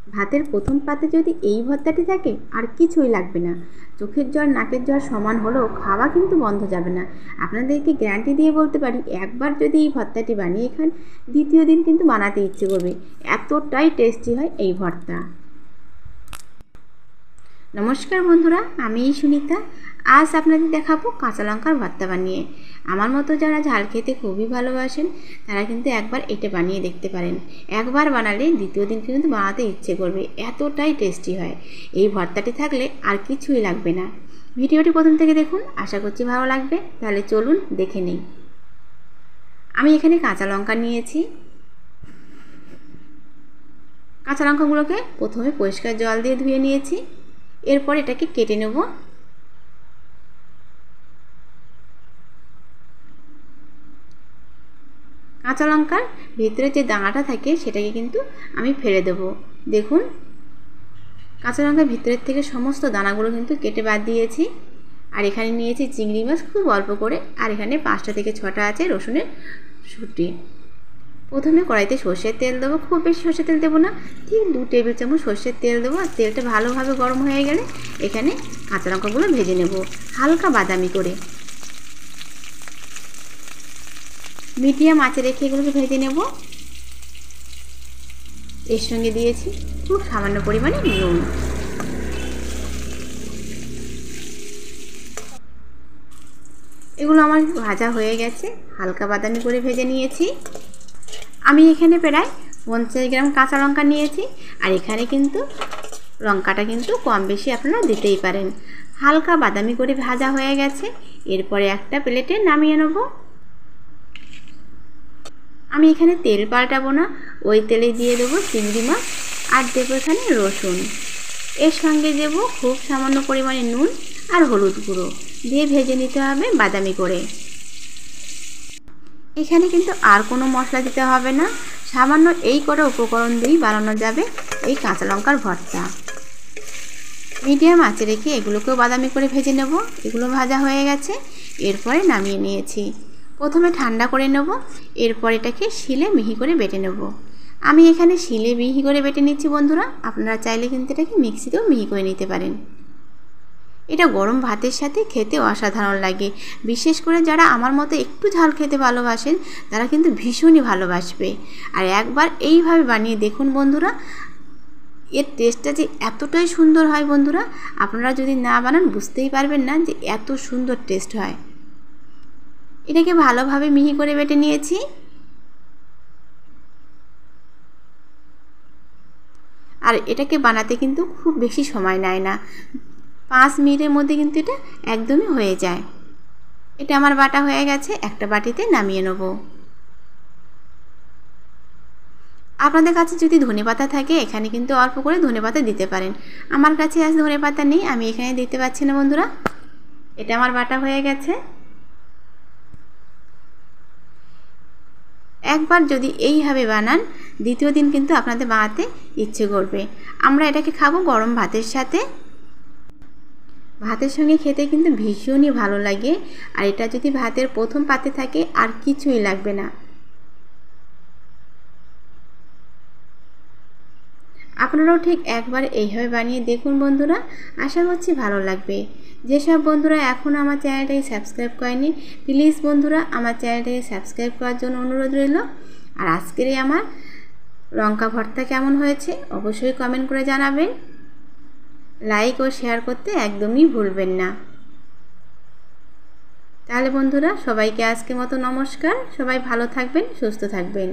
ভাতের প্রথম পাতে যদি এই ভর্তাটি থাকে আর কিছুই লাগবে না। চোখের জল নাকের জল সমান হলেও খাওয়া কিন্তু বন্ধ যাবে না। আপনাদেরকে গ্যারান্টি দিয়ে বলতে পারি, একবার যদি এই ভর্তাটি বানিয়ে খান, দ্বিতীয় দিন কিন্তু বানাতে ইচ্ছে করবে। এতটাই টেস্টি হয় এই ভর্তা। নমস্কার বন্ধুরা, আমি সুনিতা। আজ আপনাদের দেখাবো কাঁচা লঙ্কার ভর্তা বানিয়ে। আমার মতো যারা ঝাল খেতে খুবই ভালোবাসেন তারা কিন্তু একবার এটা বানিয়ে দেখতে পারেন। একবার বানালে দ্বিতীয় দিন কিন্তু বানাতে ইচ্ছে করবে, এতটাই টেস্টি হয়। এই ভর্তাটি থাকলে আর কিছুই লাগবে না। ভিডিওটি প্রথম থেকে দেখুন, আশা করছি ভালো লাগবে। তাহলে চলুন দেখে নিই। আমি এখানে কাঁচা লঙ্কা নিয়েছি। কাঁচা লঙ্কাগুলোকে প্রথমে পরিষ্কার জল দিয়ে ধুয়ে নিয়েছি। এরপর এটাকে কেটে নেব। কাঁচা লঙ্কার ভিতরে যে দানাটা থাকে সেটাকে কিন্তু আমি ফেলে দেব। দেখুন, কাঁচা লঙ্কার ভিতরের থেকে সমস্ত দানাগুলো কিন্তু কেটে বাদ দিয়েছি। আর এখানে নিয়েছি চিংড়ি মাছ খুব অল্প করে, আর এখানে 5টা থেকে 6টা আছে রসুনের শুঁটি। প্রথমে কড়াইতে সর্ষের তেল দেবো, খুব বেশি সর্ষের তেল দেবো না, ঠিক 2 টেবিল চামচ সর্ষের তেল দেবো। আর তেলটা ভালোভাবে গরম হয়ে গেলে এখানে কাঁচা লঙ্কাগুলো ভেজে নেব হালকা বাদামি করে। মিডিয়াম আঁচে রেখে এগুলোকে ভেজে নেব। এর সঙ্গে দিয়েছি খুব সামান্য পরিমাণে নুন। এগুলো আমার ভাজা হয়ে গেছে, হালকা বাদামি করে ভেজে নিয়েছি। আমি এখানে প্রায় 50 গ্রাম কাঁচা লঙ্কা নিয়েছি। আর এখানে কিন্তু লঙ্কাটা কিন্তু কম বেশি আপনারা দিতেই পারেন। হালকা বাদামি করে ভাজা হয়ে গেছে। এরপরে একটা প্লেটে নামিয়ে নেব। আমি এখানে তেল পাল্টাবো না, ওই তেলে দিয়ে দেবো চিংড়ি মাছ আর দেবো এখানে রসুন। এর সঙ্গে দেবো খুব সামান্য পরিমাণে নুন আর হলুদ গুঁড়ো দিয়ে ভেজে নিতে হবে বাদামি করে। এখানে কিন্তু আর কোনো মশলা দিতে হবে না, সামান্য এই কটা উপকরণ দিয়েই বানানো যাবে এই কাঁচা লঙ্কার ভর্তা। মিডিয়াম আঁচে রেখে এগুলোকেও বাদামি করে ভেজে নেব। এগুলো ভাজা হয়ে গেছে, এরপরে নামিয়ে নিয়েছি। প্রথমে ঠান্ডা করে নেব, এরপর এটাকে শিলে মিহি করে বেটে নেব। আমি এখানে শিলে মিহি করে বেটে নিচ্ছি বন্ধুরা, আপনারা চাইলে কিন্তু এটাকে মিক্সিতেও মিহি করে নিতে পারেন। এটা গরম ভাতের সাথে খেতে অসাধারণ লাগে। বিশেষ করে যারা আমার মতো একটু ঝাল খেতে ভালোবাসেন তারা কিন্তু ভীষণই ভালোবাসবে। আর একবার এইভাবে বানিয়ে দেখুন বন্ধুরা, এর টেস্টটা যে এতটাই সুন্দর হয় বন্ধুরা, আপনারা যদি না বানান বুঝতেই পারবেন না যে এত সুন্দর টেস্ট হয়। এটাকে ভালোভাবে মিহি করে বেটে নিয়েছি। আর এটাকে বানাতে কিন্তু খুব বেশি সময় নেয় না, 5 মিনিটের মধ্যে কিন্তু এটা একদমই হয়ে যায়। এটা আমার বাটা হয়ে গেছে, একটা বাটিতে নামিয়ে নেব। আপনাদের কাছে যদি ধনেপাতা থাকে এখানে কিন্তু অল্প করে ধনেপাতা দিতে পারেন। আমার কাছে আজ ধনেপাতা নেই, আমি এখানে দিতে পারছি না বন্ধুরা। এটা আমার বাটা হয়ে গেছে। একবার যদি এইভাবে বানান দ্বিতীয় দিন কিন্তু আপনাদের বানাতে ইচ্ছে করবে। আমরা এটাকে খাবো গরম ভাতের সাথে। ভাতের সঙ্গে খেতে কিন্তু ভীষণই ভালো লাগে। আর এটা যদি ভাতের প্রথম পাতে থাকে আর কিছুই লাগবে না। আপনারাও ঠিক একবার এইভাবে বানিয়ে দেখুন বন্ধুরা, আশা করছি ভালো লাগবে। যেসব বন্ধুরা এখনও আমার চ্যানেলটাকে সাবস্ক্রাইব করেনি, প্লিজ বন্ধুরা আমার চ্যানেলটাকে সাবস্ক্রাইব করার জন্য অনুরোধ রইল। আর আজকের আমার লঙ্কা ভর্তা কেমন হয়েছে অবশ্যই কমেন্ট করে জানাবেন। লাইক ও শেয়ার করতে একদমই ভুলবেন না। তাহলে বন্ধুরা সবাইকে আজকের মতো নমস্কার। সবাই ভালো থাকবেন, সুস্থ থাকবেন।